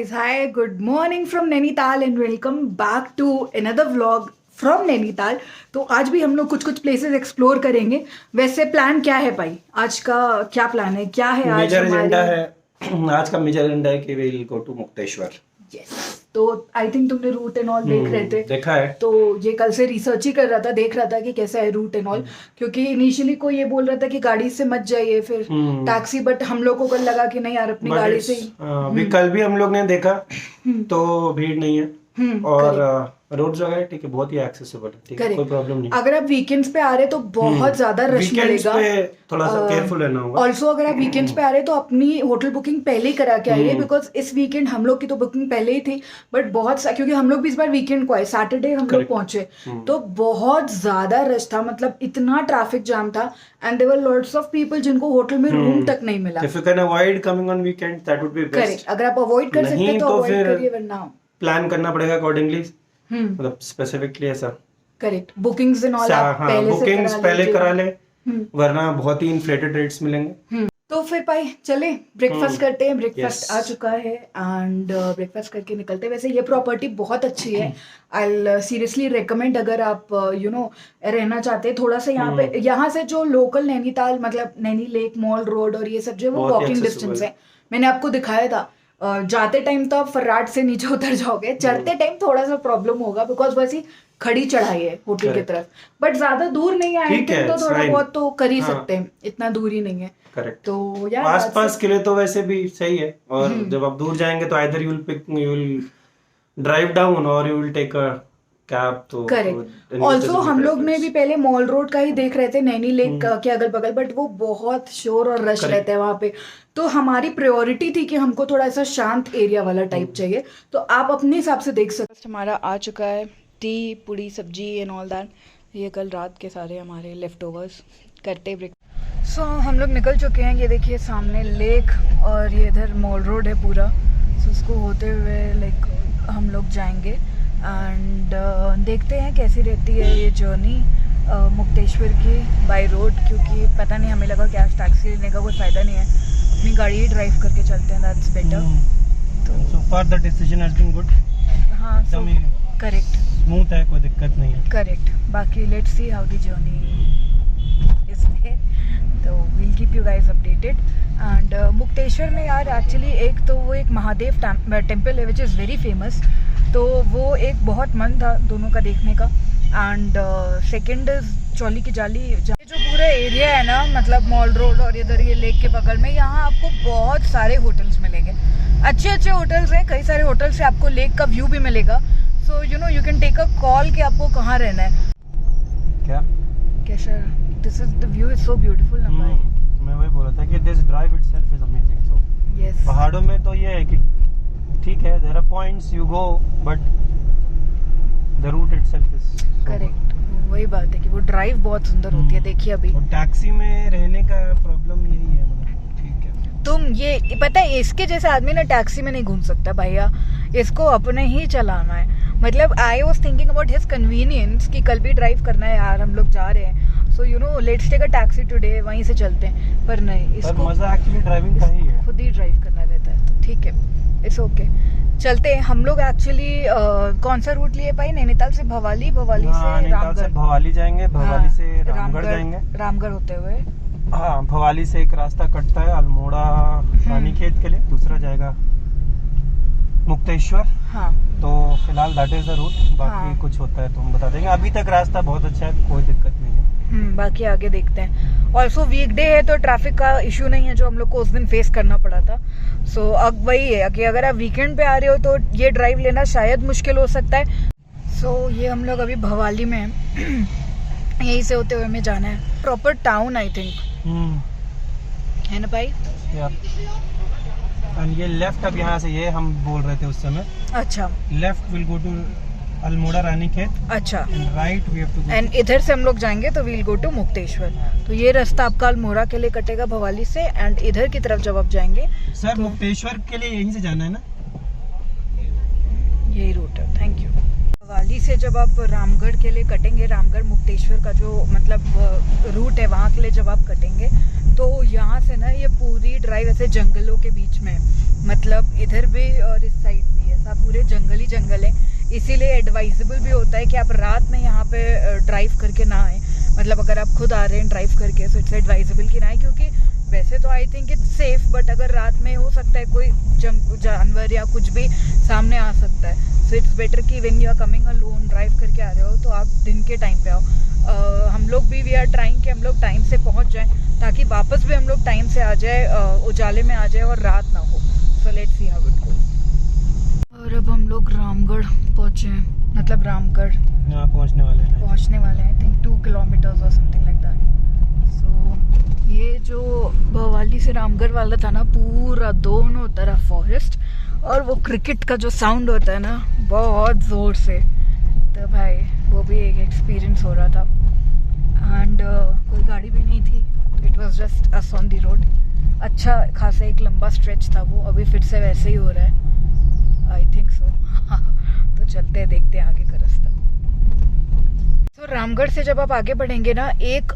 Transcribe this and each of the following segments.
guys, hi, good morning from Nainital and welcome back to another vlog from Nainital। तो आज भी हम लोग कुछ कुछ प्लेसेस एक्सप्लोर करेंगे। वैसे प्लान क्या है भाई, आज का क्या प्लान है, क्या है आज मेजर एजेंडा हमारे? है आज का मेजर एजेंडा है कि we will go to Mukteshwar. Yes. तो आई थिंक तुमने रूट एंड ऑल देख रहे थे, देखा है। तो ये कल से रिसर्च ही कर रहा था, देख रहा था कि कैसा है रूट एंड ऑल, क्योंकि इनिशियली कोई ये बोल रहा था कि गाड़ी से मत जाइए, फिर टैक्सी, बट हम लोग को कल लगा कि नहीं यार अपनी गाड़ी से ही। अभी कल भी हम लोग ने देखा तो भीड़ नहीं है और रोड्स वगैरह ठीक है, बहुत ही एक्सेसिबल है, ठीक है, कोई प्रॉब्लम नहीं। अगर आप वीकेंड्स पे आ रहे तो बहुत ज्यादा रश मिलेगा, थोड़ा सा केयरफुल रहना होगा। ऑल्सो अगर आप वीकेंड्स पे आ रहे तो अपनी होटल बुकिंग पहले ही करा के आइए, बिकॉज इस वीकेंड हम लोग की तो बुकिंग पहले ही थी, बट क्योंकि हम लोग भी इस बार वीकेंड को आए, सैटरडे हम लोग पहुंचे तो बहुत ज्यादा रश था, मतलब इतना ट्रैफिक जाम था and there were lots of people जिनको होटल में रूम तक नहीं मिला। If you can avoid coming on weekend that would be best. Correct, अगर आप अवॉइड कर सकते हैं तो अवॉइड करिए, वरना प्लान करना पड़ेगा अकॉर्डिंगली, मतलब स्पेसिफिकली ऐसा। करेक्ट, बुकिंग्स एंड ऑल आप पहले करा ले, वरना बहुत ही इन्फ्लेटेड रेट्स मिलेंगे। तो फिर भाई चले ब्रेकफास्ट करते हैं। ब्रेकफास्ट आ चुका है एंड ब्रेकफास्ट करके निकलते हैं। वैसे ये प्रॉपर्टी बहुत अच्छी है, आई सीरियसली रिकमेंड, अगर आप रहना चाहते हैं थोड़ा सा यहाँ पे, यहाँ से जो लोकल नैनीताल मतलब नैनी लेक मॉल रोड और ये सब जो है वो वॉकिंग डिस्टेंस है। मैंने आपको दिखाया था, जाते टाइम तो आप फर्राट से नीचे उतर जाओगे, चढ़ते टाइम थोड़ा सा प्रॉब्लम होगा बिकॉज वैसी खड़ी चढ़ाई है होटल की तरफ, बट ज्यादा दूर नहीं है, तो थोड़ा बहुत तो कर ही सकते हैं, इतना दूर ही नहीं है। करेक्ट, तो यार आसपास के लिए तो वैसे भी सही है, और जब आप दूर जाएंगे तो either you will drive down और you will take a cab. तो करेक्ट, ऑल्सो हम लोग ने भी पहले मॉल रोड का ही देख रहे थे, नैनी लेक के अगल बगल, बट वो बहुत शोर और रश रहता है वहाँ पे, तो हमारी प्रायोरिटी थी कि हमको थोड़ा सा शांत एरिया वाला टाइप चाहिए, तो आप अपने हिसाब से देख सकते। हमारा आ चुका है टी पूड़ी सब्जी एंड ऑल दैट, ये कल रात के सारे हमारे लेफ्ट ओवर्स करते ब्रेक। सो हम लोग निकल चुके हैं, ये देखिए सामने लेक और ये इधर मॉल रोड है पूरा, सो उसको होते हुए लाइक हम लोग जाएंगे एंड देखते हैं कैसी रहती है ये जर्नी मुक्तेश्वर की बाय रोड, क्योंकि पता नहीं, हमें लगा कि आज टैक्सी लेने का कोई फ़ायदा नहीं है, अपनी गाड़ी ही ड्राइव करके चलते हैं, दैट्स बेटर। तो so far the decision has been good. हाँ, करेक्ट, स्मूथ है, कोई दिक्कत नहीं है। करेक्ट, बाकी let's see how the journey is there, तो we'll keep you guys updated. And Mukteshwar में यार एक्चुअली एक तो वो एक महादेव टेम्पल है विच इज़ वेरी फेमस, तो वो एक बहुत मन था दोनों का देखने का। एंड सेकेंड चौली की जाली, जो पूरा एरिया है ना, मतलब मॉल रोड और इधर ये लेक के बगल में, यहाँ आपको बहुत सारे होटल्स मिलेंगे, अच्छे अच्छे होटल्स हैं, कई सारे होटल से आपको लेक का व्यू भी मिलेगा, so you know you can take a call कि आपको कहाँ रहना है। क्या कैसा, this is the view is so beautiful ना भाई। मैं वही बोल रहा था कि this drive itself is amazing. So yes, पहाड़ों में तो ये है कि ठीक है, there are points you go, but the route itself is correct, वही बात है कि वो ड्राइव बहुत सुंदर होती है। देखिए अभी और टैक्सी में रहने का प्रॉब्लम यही है, मतलब ठीक है, तुम ये पता है, इसके जैसे आदमी ना टैक्सी में नहीं घूम सकता भैया, इसको अपने ही चलाना है। मतलब I was thinking about his convenience कि कल भी ड्राइव करना है यार, हम लोग जा रहे हैं, so you know let's take a taxi today, वहीं से चलते हैं, पर नहीं, इसको मजा एक्चुअली ड्राइविंग का ही है, खुद ही ड्राइव करना रहता है, तो ठीक है, इट्स ओके, चलते हैं। हम लोग एक्चुअली कौन सा रूट लिए भाई, नैनीताल से भवाली, भवाली से रामगढ़, भवाली जाएंगे, भवाली से रामगढ़ जाएंगे, रामगढ़ होते हुए। हाँ, भवाली से एक रास्ता कटता है अल्मोड़ा रानीखेत के लिए, दूसरा जाएगा मुक्तेश्वर। हाँ, तो फिलहाल दैट इज द रूट, बाकी कुछ होता है तो हम बता देंगे। अभी तक रास्ता बहुत अच्छा है, कोई दिक्कत नहीं है। बाकी आगे देखते हैं। ऑल्सो वीकडे है तो ट्रैफिक का इशू नहीं है जो हम लोग को उस दिन फेस करना पड़ा था। सो अब वही है कि अगर आप वीकेंड पे आ रहे हो तो ये ड्राइव लेना शायद मुश्किल हो सकता है। सो ये हम लोग अभी भवाली में हैं, यहीं से होते हुए हमें जाना है, प्रॉपर टाउन आई थिंक है ना भाई। एंड ये लेफ्ट, अब यहाँ से ये हम बोल रहे थे उस समय, अच्छा, left will go to Almora Ranikhet, अच्छा, and right we have to go, and इधर से हम लोग जाएंगे तो वील गो टू मुक्तेश्वर। तो ये रास्ता आपका अल्मोड़ा के लिए कटेगा भवाली से, एंड इधर की तरफ जब आप जाएंगे सर तो मुक्तेश्वर के लिए यहीं से जाना है ना, यही रूट है। Thank you. भवाली से जब आप रामगढ़ के लिए कटेंगे, रामगढ़ मुक्तेश्वर का जो मतलब रूट है वहाँ के लिए जब आप कटेंगे तो यहाँ से ना ये पूरी ड्राइव ऐसे जंगलों के बीच में है, मतलब इधर भी और इस साइड भी ऐसा पूरे जंगल ही जंगल है। इसीलिए एडवाइजेबल भी होता है कि आप रात में यहाँ पे ड्राइव करके ना आए, मतलब अगर आप खुद आ रहे हैं ड्राइव करके तो इट्स एडवाइजेबल कि ना आए, क्योंकि वैसे तो I think it's safe, but अगर रात में हो सकता है कोई जानवर या कुछ भी सामने आ सकता है। सो इट्स बेटर कि when you are coming alone drive करके आ रहे हो तो आप दिन के टाइम पे आओ। हम लोग भी वी आर ट्राइंग कि हम लोग टाइम से पहुंच जाएं, ताकि वापस भी हम लोग टाइम से आ जाए, उजाले में आ जाए और रात ना हो। So let's see how it goes. और अब हम लोग रामगढ़ पहुंचे हैं, मतलब रामगढ़ यहाँ पहुँचने वाले हैं। आई थिंक 2 किलोमीटर्स और समथिंग लाइक दैट। सो ये जो भवाली से रामगढ़ वाला था ना, पूरा दोनों तरफ फॉरेस्ट, और वो क्रिकेट का जो साउंड होता है ना बहुत ज़ोर से, तो भाई वो भी एक एक्सपीरियंस हो रहा था। एंड कोई गाड़ी भी नहीं थी, it was just us on the road. अच्छा खासा एक लंबा स्ट्रेच था वो, अभी फिर से वैसे ही हो रहा है आई थिंक सो। तो चलते हैं, देखते हैं आगे का रास्ता। तो रामगढ़ से जब आप आगे बढ़ेंगे ना, एक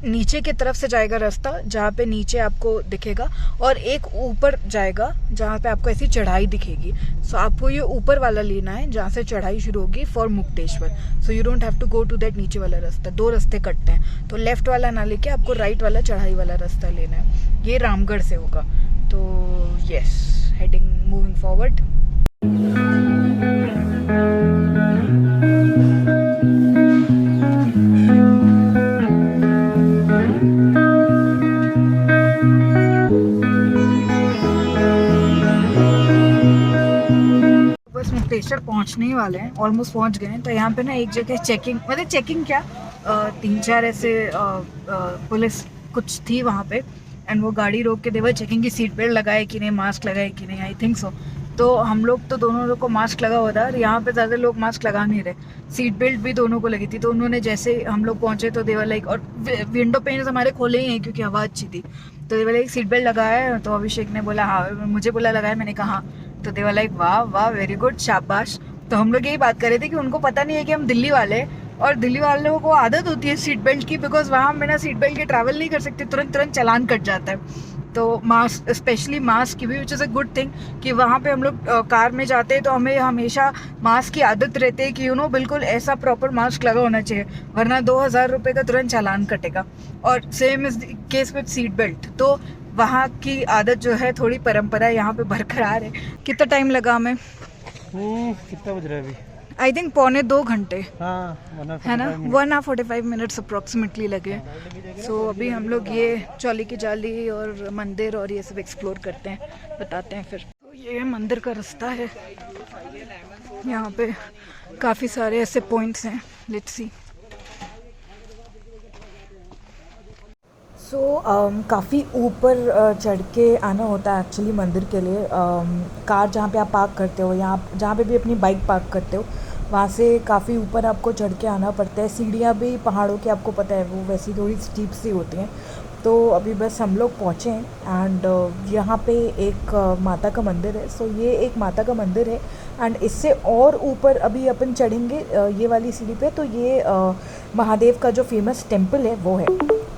नीचे की तरफ से जाएगा रास्ता, जहाँ पे नीचे आपको दिखेगा, और एक ऊपर जाएगा जहाँ पे आपको ऐसी चढ़ाई दिखेगी। सो आपको ये ऊपर वाला लेना है जहाँ से चढ़ाई शुरू होगी for Mukteshwar. So you don't have to go to that नीचे वाला रास्ता। 2 रास्ते कटते हैं, तो लेफ्ट वाला ना लेके आपको राइट वाला चढ़ाई वाला रास्ता लेना है। ये रामगढ़ से होगा। तो yes, heading moving forward. Mukteshwar पहुंचने ही वाले हैं, ऑलमोस्ट पहुंच गए हैं। तो यहाँ पे ना एक जगह चेकिंग, मतलब चेकिंग क्या, 3-4 ऐसे पुलिस कुछ थी वहाँ पे, एंड वो गाड़ी रोक के देवर चेकिंग की सीट बेल्ट लगाए कि नहीं, मास्क लगाए कि नहीं, आई थिंक सो। तो हम लोग तो दोनों लोग को मास्क लगा हुआ था, और यहाँ पे ज़्यादा लोग मास्क लगा नहीं रहे। सीट बेल्ट भी दोनों को लगी थी। तो उन्होंने जैसे हम लोग पहुँचे तो देवर लाइक, और विंडो पेन हमारे खोले ही हैं क्योंकि हवा अच्छी थी। तो देवर लाइक सीट बेल्ट लगाया, तो अभिषेक ने बोला हाँ, मुझे बोला लगाया, मैंने कहा हाँ। तो दे वर लाइक वाह वाह वेरी गुड, शाबाश। तो हम लोग यही बात कर रहे थे कि उनको पता नहीं है कि हम दिल्ली वाले हैं, और दिल्ली वालों को आदत होती है सीट बेल्ट की, बिकॉज वहाँ हम बिना सीट बेल्ट के ट्रैवल नहीं कर सकते, तुरंत चालान कट जाता है। तो मास्क, स्पेशली मास्क की भी, which is a good thing कि वहाँ पे हम लोग कार में जाते हैं तो हमें हमेशा मास्क की आदत रहती है कि बिल्कुल ऐसा प्रॉपर मास्क लगा होना चाहिए, वरना 2000 रुपये का तुरंत चालान कटेगा। और same is case with seat belt. तो वहाँ की आदत जो है, थोड़ी परंपरा यहाँ पे बरकरार है। कितना टाइम लगा हमें? कितना बज रहा है अभी? आई थिंक 1.25 घंटे, हाँ, है ना, 1 hour 45 minutes अप्रोक्सीमेटली लगे। सो अभी हम लोग ये चौली की जाली और मंदिर और ये सब एक्सप्लोर करते हैं, बताते हैं फिर। तो ये मंदिर का रास्ता है, यहाँ पे काफ़ी सारे ऐसे पॉइंट्स हैं, लेट्स सी। सो काफ़ी ऊपर चढ़ के आना होता है एक्चुअली मंदिर के लिए। कार जहाँ पे आप पार्क करते हो, या आप जहाँ पे भी अपनी बाइक पार्क करते हो, वहाँ से काफ़ी ऊपर आपको चढ़ के आना पड़ता है। सीढ़ियाँ भी पहाड़ों की, आपको पता है, वो वैसी थोड़ी स्टीप सी होती हैं। तो अभी बस हम लोग पहुँचे हैं, एंड यहाँ पे एक माता का मंदिर है। सो ये एक माता का मंदिर है, एंड इससे और ऊपर अभी अपन चढ़ेंगे ये वाली सीढ़ी पे, तो ये महादेव का जो फेमस टेम्पल है वो है।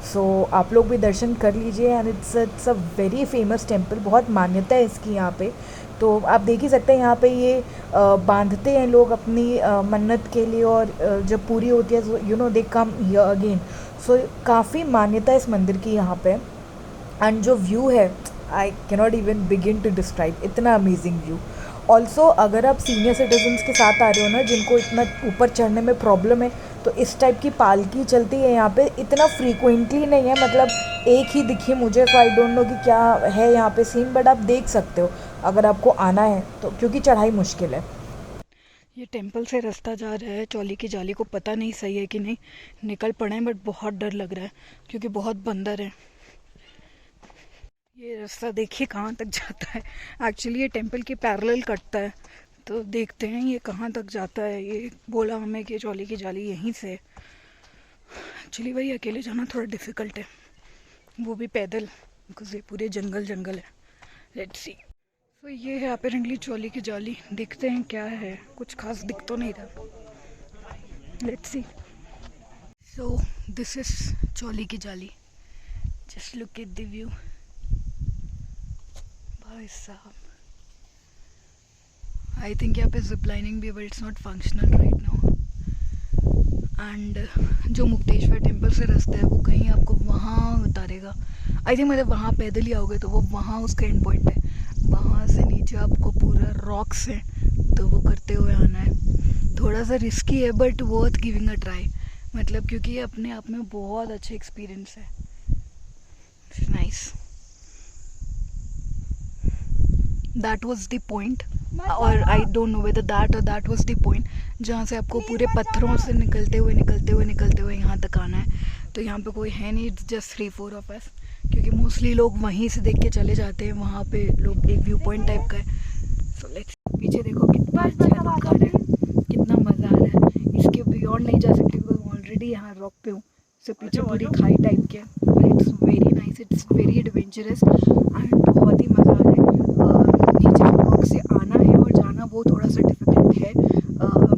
सो आप लोग भी दर्शन कर लीजिए, and it's a very famous temple, बहुत मान्यता है इसकी यहाँ पे। तो आप देख ही सकते हैं यहाँ पे ये बांधते हैं लोग अपनी मन्नत के लिए, और जब पूरी होती है दे कम हियर अगेन। सो काफ़ी मान्यता है इस मंदिर की यहाँ पे। एंड जो व्यू है, I can not even begin to describe, इतना अमेजिंग व्यू। ऑल्सो अगर आप सीनियर सिटीजन्स के साथ आ रहे हो ना, जिनको इतना ऊपर चढ़ने में प्रॉब्लम है, तो इस टाइप की पालकी चलती है यहाँ पे। इतना फ्रीक्वेंटली नहीं है, मतलब एक ही दिखी मुझे, तो आई डोंट नो कि क्या है यहाँ पे सीन, बट आप देख सकते हो अगर आपको आना है तो, क्योंकि चढ़ाई मुश्किल है। ये टेंपल से रास्ता जा रहा है चौली की जाली को, पता नहीं सही है कि नहीं, निकल पड़े हैं, बट बहुत डर लग रहा है क्योंकि बहुत बंदर है। ये रास्ता देखिए कहाँ तक जाता है। एक्चुअली ये टेंपल के पैरेलल कटता है, तो देखते हैं ये कहाँ तक जाता है। ये बोला हमें कि चौली की जाली यहीं से। एक्चुअली भाई अकेले जाना थोड़ा डिफ़िकल्ट है, वो भी पैदल, बिकॉज ये पूरे जंगल है। Let's see. तो ये है अपेरेंटली चौली की जाली, देखते हैं क्या है, कुछ खास दिख तो नहीं रहा। Let's see. So this is Chauli ki Jali. Just look at the view भाई साहब। आई थिंक यहाँ पे जिप लाइनिंग भी, but it's not functional right now. And जो मुक्तेश्वर टेम्पल से रास्ता है वो कहीं आपको वहाँ उतारेगा। आई थिंक मतलब वहाँ पैदल ही आओगे तो वो वहाँ उसका एंड पॉइंट है। वहाँ से नीचे आपको पूरा रॉक्स है, तो वो करते हुए आना है। थोड़ा सा रिस्की है but worth giving a try, मतलब क्योंकि ये अपने आप में बहुत अच्छा एक्सपीरियंस है। Nice, that was the point, और I don't know whether that was the point जहाँ से आपको पूरे पत्थरों से निकलते हुए यहाँ तक आना है। तो यहाँ पे कोई है नहीं, इट्स जस्ट 3-4 ऑफ अस, क्योंकि मोस्टली लोग वहीं से देख के चले जाते हैं। वहाँ पे लोग एक व्यू पॉइंट टाइप का है। सो लेट्स, पीछे देखो कितना अच्छा लुक आ रहा है, कितना मज़ा आ रहा है। इसके बियॉन्ड नहीं जा सकते बिकॉज ऑलरेडी यहाँ रॉक पे हूँ। सो पीछे पूरी खाई टाइप के, it's very nice, it's very adventurous and बहुत ही मज़ा आ रहा है। नीचे रॉक से आना है और जाना वो थोड़ा सा डिफिकल्ट है,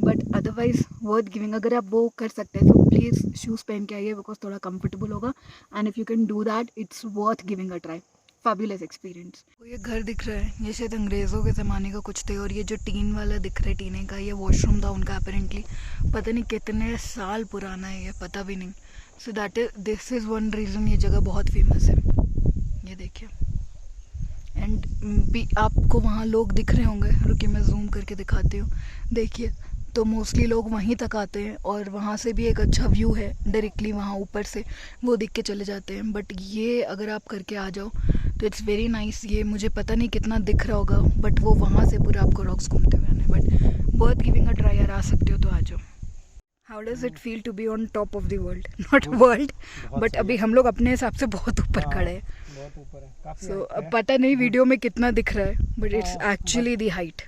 बट अदरवाइज वर्थ गिविंग। अगर आप वो कर सकते हैं तो प्लीज़ शूज़ पहन के आइए बिकॉज थोड़ा कंफर्टेबल होगा। And if you can do that it's worth giving a try. Fabulous experience. ये घर दिख रहा है, ये शायद अंग्रेज़ों के ज़माने का कुछ थे। और ये जो टीन वाला दिख रहा है, टीने का, ये वॉशरूम था उनका अपेरेंटली। पता नहीं कितने साल पुराना है ये, पता भी नहीं। So this is one reason ये जगह बहुत फेमस है। ये देखिए, एंड भी आपको वहाँ लोग दिख रहे होंगे, रुकिए मैं जूम करके दिखाती हूँ। देखिए, तो मोस्टली लोग वहीं तक आते हैं और वहाँ से भी एक अच्छा व्यू है डायरेक्टली, वहाँ ऊपर से वो दिख के चले जाते हैं। बट ये अगर आप करके आ जाओ तो इट्स वेरी नाइस। ये मुझे पता नहीं कितना दिख रहा होगा, बट वो वहाँ से पूरा आपको रॉक्स घूमते हुए आने। But worth giving a try, यार आ सकते हो तो आ जाओ। How does it feel to be on top of the world? Not world, but अभी हम लोग अपने हिसाब से बहुत ऊपर खड़े हैं। बहुत ऊपर है, काफी सो height अब है। पता नहीं वीडियो में कितना दिख रहा है, but it's actually the height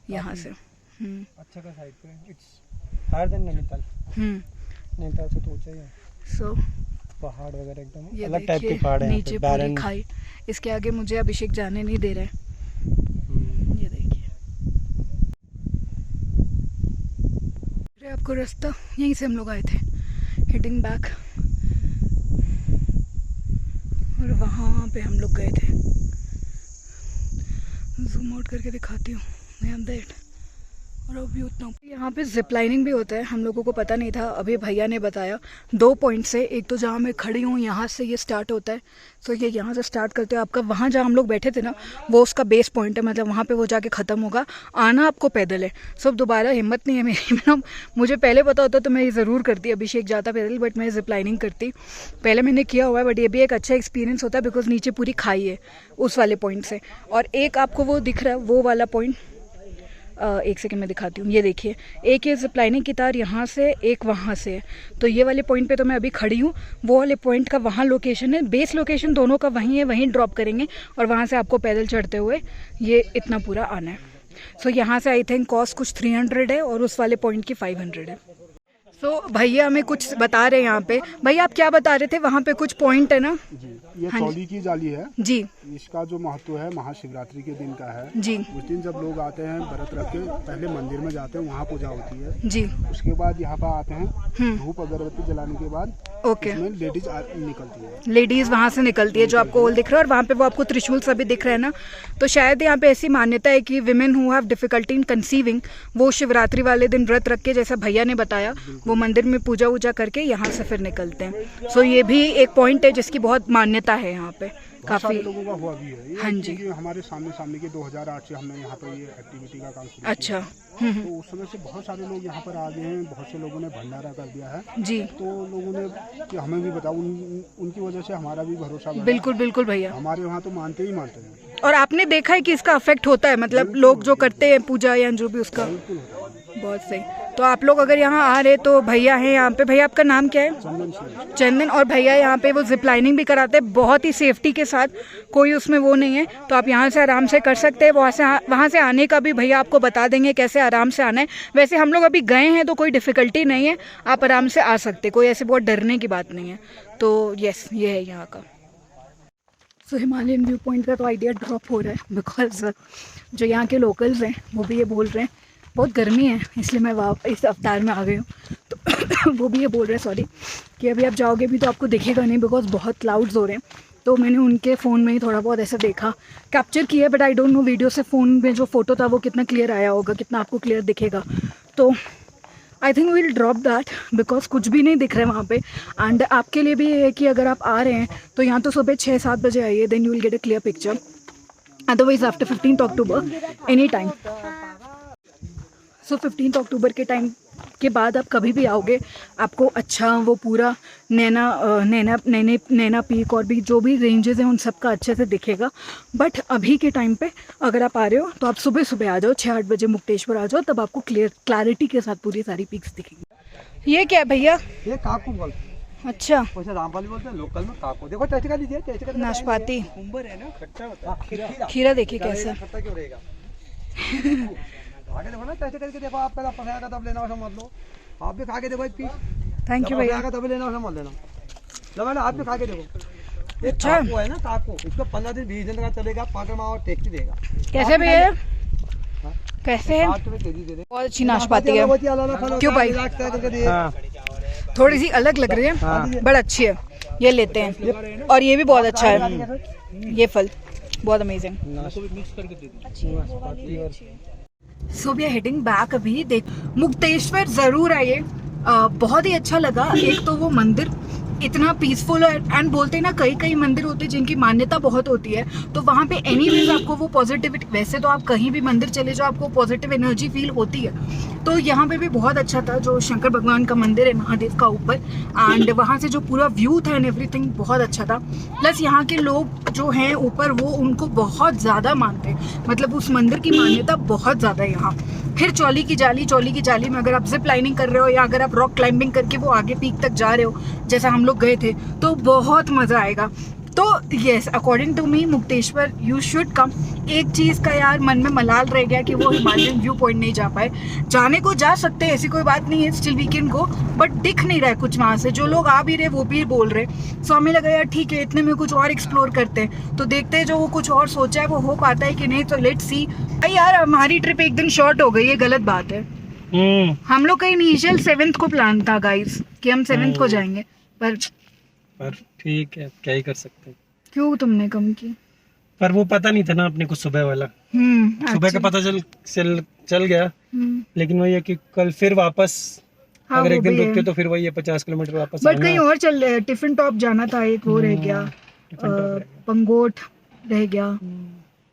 यहाँ से। अच्छा का साइड पे, it's higher than Nainital. Nainital से तो ऊंचा ही है। सो पहाड़ वगैरह एकदम ये अलग टाइप के देखिए, पहाड़ हैं यहाँ नीचे पे, पूरी barren। खाई। इसके आगे मुझे अभिषेक जाने नहीं दे रहे हैं। ये देखिए, अरे आपको रास्ता यहीं से हम लोग आए थे, हेडिंग बैक, और वहाँ पे हम लोग गए थे। जूम आउट करके दिखाती हूँ, आई एम दैट। और अभी उतना यहाँ पे जिप लाइनिंग भी होता है, हम लोगों को पता नहीं था, अभी भैया ने बताया। 2 पॉइंट से, एक तो जहाँ मैं खड़ी हूँ यहाँ से ये स्टार्ट होता है। सो ये यहाँ से स्टार्ट करते हो आपका, वहाँ जहाँ हम लोग बैठे थे ना वो उसका बेस पॉइंट है, मतलब वहाँ पे वो जाके ख़त्म होगा। आना आपको पैदल है। सो अब दोबारा हिम्मत नहीं है मेरी, मतलब मुझे पहले पता होता तो मैं ये ज़रूर करती। अभिषेक जाता पैदल, बट मैं जिप लाइनिंग करती। पहले मैंने किया हुआ है, बट ये भी एक अच्छा एक्सपीरियंस होता है बिकॉज नीचे पूरी खाई है उस वाले पॉइंट से। और एक आपको वो दिख रहा है वो वाला पॉइंट, एक सेकंड में दिखाती हूँ। ये देखिए, एक ये जिप लाइनिंग की तार यहाँ से, एक वहाँ से है। तो ये वाले पॉइंट पे तो मैं अभी खड़ी हूँ, वो वाले पॉइंट का वहाँ लोकेशन है, बेस लोकेशन दोनों का वहीं है, वहीं ड्रॉप करेंगे और वहाँ से आपको पैदल चढ़ते हुए ये इतना पूरा आना है। सो यहाँ से आई थिंक कॉस्ट कुछ 300 है और उस वाले पॉइंट की 500 है। सो भैया हमें कुछ बता रहे हैं यहाँ पे। भैया आप क्या बता रहे थे, वहाँ पे कुछ पॉइंट है ना? जी, ये चौली की जाली है जी। इसका जो महत्व है महाशिवरात्रि के दिन का है जी उस दिन जब लोग आते हैं व्रत रख के, पहले मंदिर में जाते हैं, वहाँ पूजा होती है जी। उसके बाद यहाँ पर आते हैं, धूप अगरबत्ती जलाने के बाद ओके, इसमें लेडीज निकलती है। लेडीज वहाँ से निकलती है, जो आपको होल दिख रहा है, और वहाँ पे वो आपको त्रिशूल सभी दिख रहा है ना। तो शायद यहाँ पे ऐसी मान्यता है कि women who have difficulty in conceiving, वो शिवरात्रि वाले दिन व्रत रख के, जैसा भैया ने बताया, वो मंदिर में पूजा वूजा करके यहाँ से फिर निकलते हैं। सो ये भी एक पॉइंट है जिसकी बहुत मान्यता है यहाँ पे, बहुत सारे काफी। लोगों का हुआ भी है ये, हाँ जी। क्योंकि हमारे सामने के 2008 से हमने यहाँ पर ये एक्टिविटी का काम शुरू अच्छा। किया। तो उस समय से बहुत सारे लोग यहाँ पर आ गए हैं, बहुत से लोगों ने भंडारा कर दिया है जी, तो लोगों ने कि हमें भी बताओ, उनकी वजह से हमारा भी भरोसा बढ़ा। बिल्कुल बिल्कुल भैया। हमारे वहाँ तो मानते ही मानते हैं। और आपने देखा है कि इसका अफेक्ट होता है, मतलब लोग जो करते हैं पूजा या जो भी उसका, बिल्कुल होता है। बहुत सही। तो आप लोग अगर यहाँ आ रहे तो भैया हैं यहाँ पे। भैया आपका नाम क्या है? चंदन सिंह। चंदन। और भैया यहाँ पे वो जिप लाइनिंग भी कराते हैं बहुत ही सेफ्टी के साथ, कोई उसमें वो नहीं है। तो आप यहाँ से आराम से कर सकते हैं। वहाँ से आने का भी भैया आपको बता देंगे कैसे आराम से आना है। वैसे हम लोग अभी गए हैं तो कोई डिफ़िकल्टी नहीं है, आप आराम से आ सकते, कोई ऐसे बहुत डरने की बात नहीं है। तो यस, ये है यहाँ का। सो हिमालयन व्यू पॉइंट का तो आइडिया ड्रॉप हो रहा है बिकॉज जो यहाँ के लोकल्स हैं वो भी ये बोल रहे हैं बहुत गर्मी है इसलिए मैं इस अवतार में आ गई हूँ। तो वो भी ये बोल रहे हैं सॉरी कि अभी आप जाओगे भी तो आपको दिखेगा नहीं बिकॉज बहुत क्लाउड्स हो रहे हैं। तो मैंने उनके फ़ोन में ही थोड़ा बहुत ऐसा देखा, कैप्चर किया, but I don't no video से फ़ोन में जो फ़ोटो था वो कितना क्लियर आया होगा, कितना आपको क्लियर दिखेगा। तो I think will drop that because कुछ भी नहीं दिख रहा है वहाँ पे। एंड आपके लिए भी ये है कि अगर आप आ रहे हैं तो यहाँ तो सुबह 6-7 बजे आइए, then you will get a clear picture. Otherwise after 15th October any time. So 15th October के टाइम के बाद आप कभी भी आओगे आपको अच्छा वो पूरा नैना पीक और भी जो भी रेंजेस हैं उन सब का अच्छे से दिखेगा। बट अभी के टाइम पे अगर आप आ रहे हो तो आप सुबह सुबह आ जाओ, 6-8 बजे मुक्तेश्वर आ जाओ, तब आपको क्लैरिटी के साथ पूरी सारी पीक्स दिखेंगी। ये क्या है भैया? ये काकू बोलते हैं। अच्छा, वैसे रामपाली बोलते हैं, लोकल में काकू। देखो टेस्ट कर लीजिए, टेस्ट कर। नाशपाती, कुंबर है ना, खट्टा होता है। खीरा देखिए कैसा। खट्टा क्यों रहेगा? आगे देखो ना, टेस्ट करके देखो। आप पहला पसंद आएगा तब लेना, वैसा मत लो। आप भी खा के देखो एक पीस। थैंक यू भैया। तभी लेना, वैसा मत लेना। लो मैंने, आप भी खा के देखो। ये अच्छा। काकू है ना, काकू। इसको 15 दिन 20 दिन का चलेगा, पाकर में और टेस्टी देगा। कैसे भैया? कैसे है? 8 रुपए केजी दे दे। बहुत अच्छी नाशपाती है। क्यों भाई? हाँ। थोड़ी सी अलग लग रही है बट अच्छी है, ये लेते हैं। और ये भी बहुत अच्छा है, ये फल बहुत amazing. So we are heading back. अभी देख मुक्तेश्वर ज़रूर आइए, बहुत ही अच्छा लगा। एक तो वो मंदिर इतना पीसफुल है एंड बोलते हैं ना कई मंदिर होते हैं जिनकी मान्यता बहुत होती है, तो वहाँ पे एनीवेज आपको वो पॉजिटिविटी, वैसे तो आप कहीं भी मंदिर चले जाओ आपको पॉजिटिव एनर्जी फील होती है। तो यहाँ पे भी बहुत अच्छा था, जो शंकर भगवान का मंदिर है महादेव का ऊपर, एंड वहाँ से जो पूरा व्यू था एंड एवरीथिंग बहुत अच्छा था। प्लस यहाँ के लोग जो हैं ऊपर वो उनको बहुत ज़्यादा मानते हैं, मतलब उस मंदिर की मान्यता बहुत ज़्यादा है यहाँ। फिर चौली की जाली में अगर आप जिप लाइनिंग कर रहे हो या अगर आप रॉक क्लाइंबिंग करके वो आगे पीक तक जा रहे हो जैसा हम लोग गए थे, तो बहुत मज़ा आएगा। तो yes, according to me Mukteshwar you should come. एक चीज़ का यार मन में मलाल रह गया कि वो हिमालयन व्यू पॉइंट नहीं जा पाए। जाने को जा सकते हैं, ऐसी कोई बात नहीं है, still we can go, but दिख नहीं रहा है कुछ वहाँ से। जो लोग आ भी रहे वो भी बोल रहे, सो हमें लगा यार ठीक है इतने में कुछ और एक्सप्लोर करते हैं। तो देखते हैं जो वो कुछ और सोचा है वो हो पाता है कि नहीं, तो लेट्स सी। यार हमारी ट्रिप एक दिन शॉर्ट हो गई, ये गलत बात है। हम लोग का इनिशियल 7th को प्लान था गाइस कि हम 7th को जाएंगे, पर ठीक है, क्या ही कर सकते हैं। क्यों तुमने कम की? पर वो पता नहीं था ना अपने को सुबह वाला। सुबह का पता चल गया, लेकिन वही है कि कल फिर वापस हाँ, अगर एक दिन भी है। रुकते तो फिर वही है 50 किलोमीटर वापस बट आना। कहीं और चल रहे, टिफिन टॉप जाना था, एक वो रह गया, पंगोट रह गया,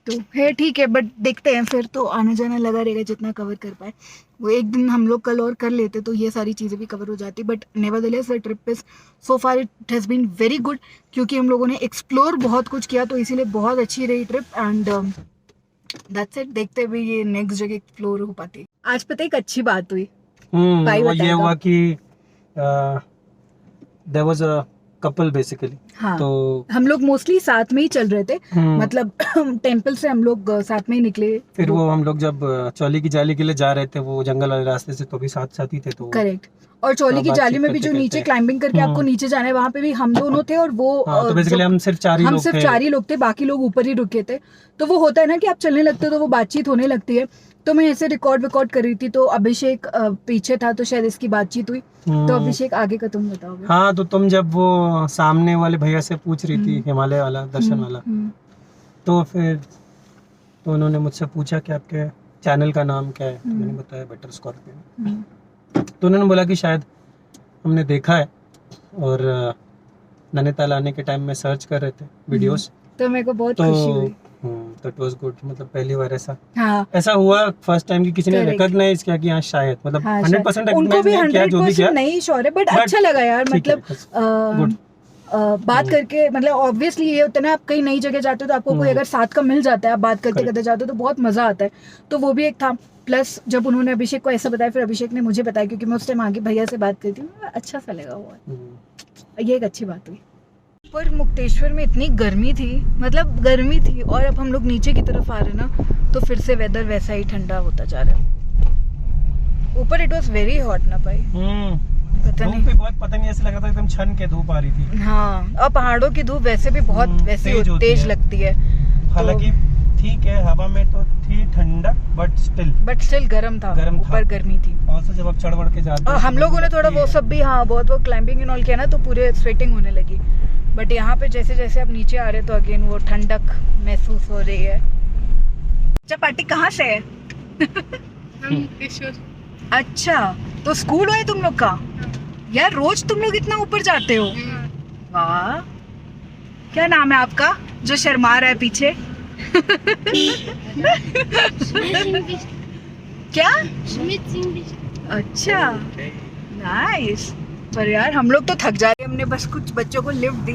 तो है ठीक है। बट देखते हैं, फिर तो आना जाना लगा रहेगा जितना कवर कर पाए। वो एक दिन हम लोग कल और कर लेते तो ये सारी चीज़ें भी कवर हो जाती। But nevertheless the trip is so far it has been very good, क्योंकि हम लोगों ने एक्सप्लोर बहुत कुछ किया, तो इसीलिए बहुत अच्छी रही ट्रिप। एंड दैट्स इट, देखते हुए ये नेक्स्ट जगह एक्सप्लोर हो पाती। आज पता है एक अच्छी बात हुई, भाई वो ये बताएगा। हुआ कि there was a couple basically. हाँ, तो हम लोग मोस्टली साथ में ही चल रहे थे, मतलब टेंपल से हम लोग साथ में ही निकले। फिर वो हम लोग जब चौली की जाली के लिए जा रहे थे वो जंगल वाले रास्ते से, तो भी साथ साथ ही थे। तो करेक्ट। और चौली की बातचीत जाली में भी जो करते नीचे करते। क्लाइंबिंग करके आपको नीचे जाना है, वहाँ पे भी हम दोनों थे और वो तो बेसिकली हम सिर्फ 4 ही हम लोग सिर्फ थे। 4 ही लोग थे, बाकी लोग ऊपर ही रुके थे। तो वो होता है ना कि आप चलने लगते हो तो वो बातचीत होने लगती है। तो मैं ऐसे रिकॉर्ड कर रही थी, तो अभिषेक पीछे था, तो शायद इसकी बातचीत हुई। तो अभिषेक आगे का तुम बताओगे। हाँ, तो तुम जब वो सामने वाले भैया से पूछ रही थी, हिमालय वाला, दर्शन वाला, तो फिर तो उन्होंने मुझसे पूछा कि आपके चैनल का नाम क्या है। तो मैंने बताया बेटर स्कॉर्पियन। तो उन्होंने बोला कि शायद हमने देखा है, और नैनीताल आने के टाइम में सर्च कर रहे थे वीडियोस, तो मेरे को बहुत तो खुशी हुई। तो इट वाज गुड। मतलब पहली बार हाँ, ऐसा हुआ फर्स्ट टाइम कि किसी ने Correct. रिकॉग्नाइज किया कि हाँ शायद, मतलब हाँ, 100% उनको भी recognize नहीं किया, जो भी किया 100% नहीं श्योर है, बट But अच्छा लगा यार। ठीक है, मतलब good. बात करके, मतलब ऑब्वियसली ये होता है ना, आप कहीं नई जगह जाते हो तो आपको कोई अगर साथ का मिल जाता है, आप बात करते करते जाते हो तो बहुत मजा आता है। तो वो भी एक था। प्लस जब उन्होंने अभिषेक को ऐसा बताया, फिर अभिषेक ने मुझे बताया, क्योंकि मैं उस टाइम आगे भैया से बात करती हूँ, अच्छा सा लगा हुआ। ये एक अच्छी बात हुई। पर मुक्तेश्वर में इतनी गर्मी थी, मतलब गर्मी थी, और अब हम लोग नीचे की तरफ आ रहे ना, तो फिर से वेदर वैसा ही ठंडा होता जा रहा है। ऊपर इट वाज वेरी हॉट ना भाई, पता धूप नहीं। भी बहुत, पता नहीं, ऐसे लग रहा था एकदम छन के धूप आ रही थी। हाँ, और पहाड़ों की धूप वैसे भी बहुत वैसी तेज होती तेज है। लगती है। हालांकि ठीक है, हवा में तो थी ठंडक, बट स्टिल गर्म था, गर्म था। ऊपर गर्मी थी। और जब आप चढ़ बढ़ के जाते और हो हम लोगों ने थोड़ा वो सब भी, हाँ बहुत वो क्लाइंबिंग एंड ऑल किया ना, तो पूरे स्वेटिंग होने लगी। बट यहाँ पे जैसे जैसे आप नीचे आ रहे तो अगेन वो ठंडक महसूस हो रही है। चपाटी कहाँ से है? अच्छा, तो स्कूल है तुम लोग का? यार रोज तुम लोग इतना ऊपर जाते हो? वाह, क्या नाम है आपका जो शर्मा रहा है पीछे? क्या? अच्छा, नाइस। पर यार हम लोग तो थक जा रहे हैं, हमने बस कुछ बच्चों को लिफ्ट दी।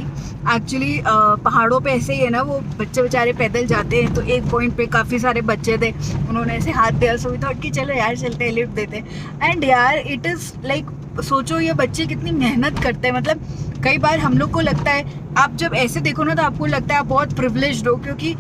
एक्चुअली पहाड़ों पे ऐसे ही है ना, वो बच्चे बेचारे पैदल जाते हैं, तो एक पॉइंट पे काफ़ी सारे बच्चे थे, उन्होंने ऐसे हाथ दिया, सो वी थॉट कि चलो यार चलते हैं, लिफ्ट देते हैं। एंड यार इट इज़ लाइक, सोचो ये बच्चे कितनी मेहनत करते हैं। मतलब कई बार हम लोग को लगता है, आप जब ऐसे देखो ना तो आपको लगता है आप बहुत प्रिविलेज्ड हो, क्योंकि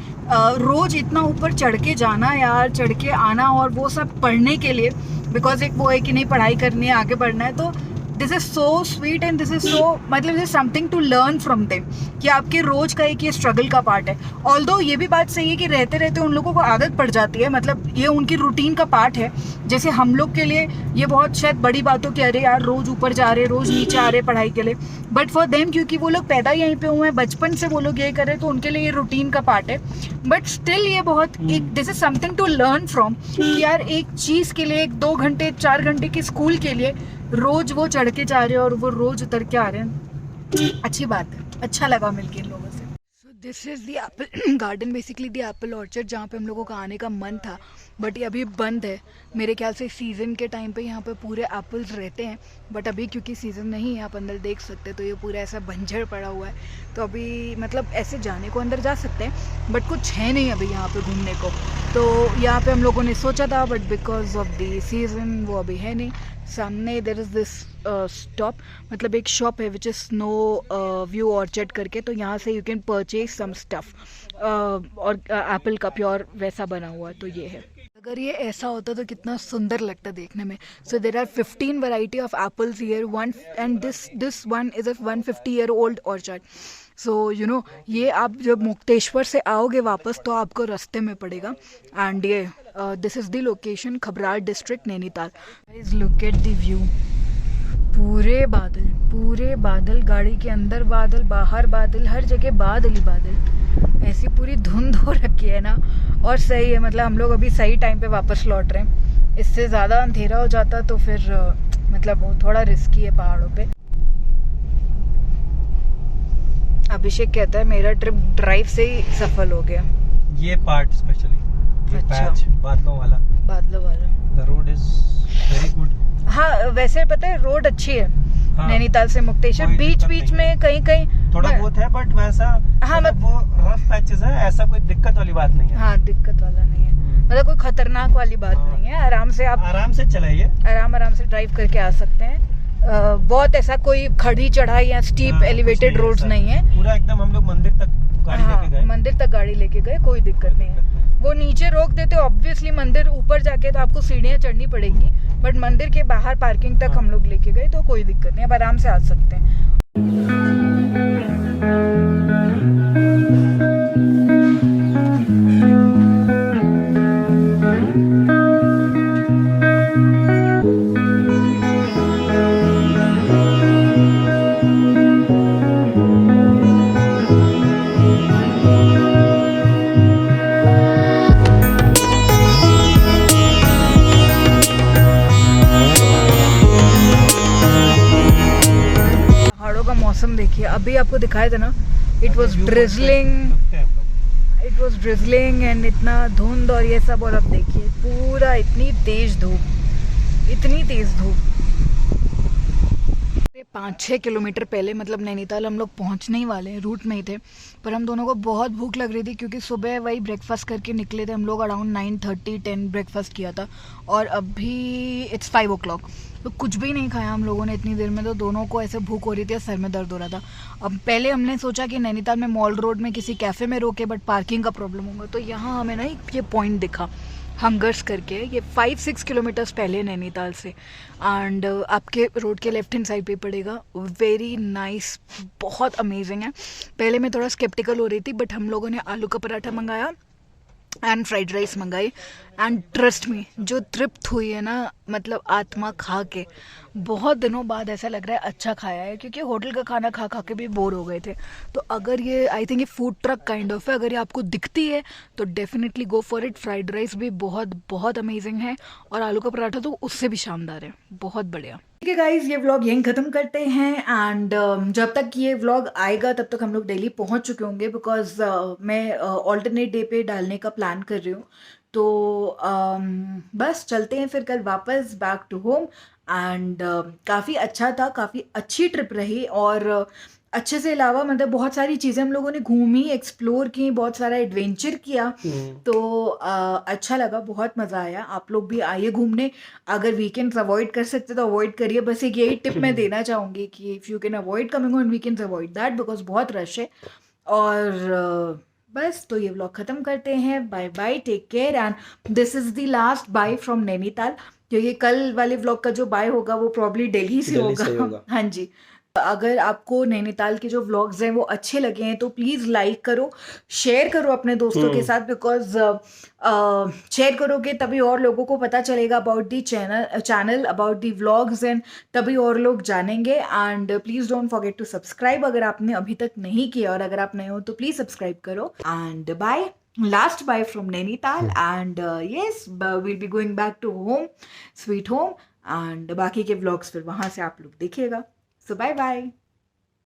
रोज इतना ऊपर चढ़ के जाना यार, चढ़ के आना, और वो सब पढ़ने के लिए, बिकॉज एक वो है कि नहीं पढ़ाई करनी है, आगे बढ़ना है। तो this is so sweet and this is so, मतलब this is something to learn from them, कि आपके रोज का एक ये स्ट्रगल का पार्ट है। ऑल्दो ये भी बात सही है कि रहते रहते उन लोगों को आदत पड़ जाती है, मतलब ये उनकी रूटीन का पार्ट है। जैसे हम लोग के लिए ये बहुत शायद बड़ी बात हो कि अरे यार रोज ऊपर जा रहे, रोज नीचे आ रहे पढ़ाई के लिए, बट फॉर देम क्योंकि वो लोग पैदा यहीं पे हुए हैं, बचपन से वो लोग ये कर रहे हैं, तो उनके लिए ये रूटीन का पार्ट है। बट स्टिल ये बहुत एक, this is something to learn from, कि यार एक चीज के लिए 2 घंटे 4 घंटे की स्कूल के लिए रोज वो चढ़ के जा रहे हैं और वो रोज उतर के आ रहे हैं। अच्छी बात है, अच्छा लगा मिलके इन लोगों से। सो this is the Apple garden, basically the Apple orchard, जहाँ पे हम लोगों का आने का मन था, बट ये अभी बंद है। मेरे ख्याल से सीज़न के टाइम पे यहाँ पे पूरे एप्पल्स रहते हैं, बट अभी क्योंकि सीज़न नहीं है, आप अंदर देख सकते हैं, तो ये पूरा ऐसा बंजर पड़ा हुआ है। तो अभी मतलब ऐसे जाने को अंदर जा सकते हैं, बट कुछ है नहीं अभी यहाँ पे घूमने को। तो यहाँ पे हम लोगों ने सोचा था, but because of the season वो अभी है नहीं। सामने देयर इज़ दिस स्टॉप, मतलब एक शॉप है which is snow view orchard करके, तो यहाँ से you can purchase some stuff, और एप्पल का प्योर वैसा बना हुआ, तो ये है। अगर ये ऐसा होता तो कितना सुंदर लगता देखने में। So there are 15 variety of apples here, one and this one is a 150-year-old orchard. So you know, ये आप जब मुक्तेश्वर से आओगे वापस तो आपको रास्ते में पड़ेगा। एंड ये this is the location, Khabrar district, Nainital. Guys look at the view, पूरे बादल, गाड़ी के अंदर बादल, बाहर बादल, हर जगह बादल ही बादल, ऐसी पूरी धुंध हो रखी है ना। और सही है, मतलब हम लोग अभी सही टाइम पे वापस लौट रहे हैं। इससे ज़्यादा अंधेरा हो जाता तो फिर मतलब वो थोड़ा रिस्की है पहाड़ों पे। अभिषेक कहता है मेरा ट्रिप ड्राइव से ही सफल हो गया। ये पार्ट स्पेशली, ये अच्छा। पैच बादलों वाला, the road is very good. हाँ वैसे पता है रोड अच्छी है, हाँ, नैनीताल से मुक्तेश्वर, बीच में कहीं थोड़ा बहुत है, बट वैसा हाँ, मतलब वो रफ पैचेस है, ऐसा कोई दिक्कत वाली बात नहीं है। हाँ दिक्कत वाला नहीं है, मतलब कोई खतरनाक वाली बात नहीं है। आराम से आप आराम से चलाइए, आराम से ड्राइव करके आ सकते हैं। बहुत ऐसा कोई खड़ी चढ़ाई या स्टीप एलिवेटेड रोड्स नहीं है। पूरा एकदम हम लोग मंदिर तक गाड़ी लेके गए, मंदिर तक गाड़ी लेके गए, कोई दिक्कत नहीं है। वो नीचे रोक देते, ऑब्वियसली मंदिर ऊपर जाके तो आपको सीढ़ियाँ चढ़नी पड़ेंगी, बट मंदिर के बाहर पार्किंग तक हम लोग लेके गए, तो कोई दिक्कत नहीं है, आप आराम से आ सकते हैं। मौसम देखिए, अभी आपको दिखाया था ना, इट वॉज ड्रिजलिंग एंड इतना धुंध और ये सब, और अब देखिए पूरा इतनी तेज धूप। 5-6 किलोमीटर पहले मतलब नैनीताल हम लोग पहुंचने ही वाले हैं, रूट में ही थे, पर हम दोनों को बहुत भूख लग रही थी, क्योंकि सुबह वही ब्रेकफास्ट करके निकले थे हम लोग, अराउंड 9:30-10 ब्रेकफास्ट किया था, और अभी इट्स 5 o'clock, तो कुछ भी नहीं खाया हम लोगों ने इतनी देर में। तो दोनों को ऐसे भूख हो रही थी, सर में दर्द हो रहा था। अब पहले हमने सोचा कि नैनीताल में मॉल रोड में किसी कैफ़े में रोके, बट पार्किंग का प्रॉब्लम होगा, तो यहाँ हमें ना ये पॉइंट दिखा हंगर्स करके, ये 5-6 किलोमीटर्स पहले नैनीताल से, एंड आपके रोड के लेफ्ट हैंड साइड पे पड़ेगा। वेरी नाइस, बहुत अमेजिंग है। पहले मैं थोड़ा स्केप्टिकल हो रही थी, बट हम लोगों ने आलू का पराठा मंगाया एंड फ्राइड राइस मंगाई। एंड ट्रस्ट मी, जो तृप्त हुई है ना, मतलब आत्मा खा के, बहुत दिनों बाद ऐसा लग रहा है अच्छा खाया है, क्योंकि होटल का खाना खा खा के भी बोर हो गए थे। तो अगर ये, आई थिंक ये फूड ट्रक काइंड ऑफ है, अगर ये आपको दिखती है तो definitely go for it. Fried rice भी बहुत बहुत अमेजिंग है, और आलू का पराठा तो उससे भी शानदार है, बहुत बढ़िया। ठीक है गाइज, ये व्लॉग यहीं ख़त्म करते हैं। एंड जब तक ये व्लॉग आएगा तब तक हम लोग दिल्ली पहुंच चुके होंगे, बिकॉज मैं ऑल्टरनेट डे पे डालने का प्लान कर रही हूँ। तो बस चलते हैं फिर कल वापस बैक टू होम। एंड काफ़ी अच्छा था, काफ़ी अच्छी ट्रिप रही, और अच्छे से अलावा मतलब बहुत सारी चीज़ें हम लोगों ने घूमी, एक्सप्लोर की, बहुत सारा एडवेंचर किया। तो अच्छा लगा, बहुत मज़ा आया। आप लोग भी आइए घूमने। अगर वीकेंड्स अवॉइड कर सकते तो अवॉइड करिए। बस एक यही टिप मैं देना चाहूँगी कि if you can avoid coming on weekends, avoid that, because बहुत रश है। और बस तो ये व्लॉग ख़त्म करते हैं। Bye bye, take care, and this is the last bye from Nainital, क्योंकि कल वाले व्लॉग का जो बाय होगा वो प्रॉब्ली दिल्ली से होगा। हाँ जी। अगर आपको नैनीताल के जो व्लॉग्स हैं वो अच्छे लगे हैं तो प्लीज़ लाइक करो, शेयर करो अपने दोस्तों के साथ, बिकॉज शेयर करोगे तभी और लोगों को पता चलेगा about the channel, about the vlogs, and तभी और लोग जानेंगे। And please don't forget to subscribe अगर आपने अभी तक नहीं किया, और अगर आप नए हो तो प्लीज़ सब्सक्राइब करो। And bye, last bye from Nainital. And yes, will be going back to home, sweet home. And बाकी के व्लॉग्स फिर वहाँ से आप लोग देखिएगा। So bye bye.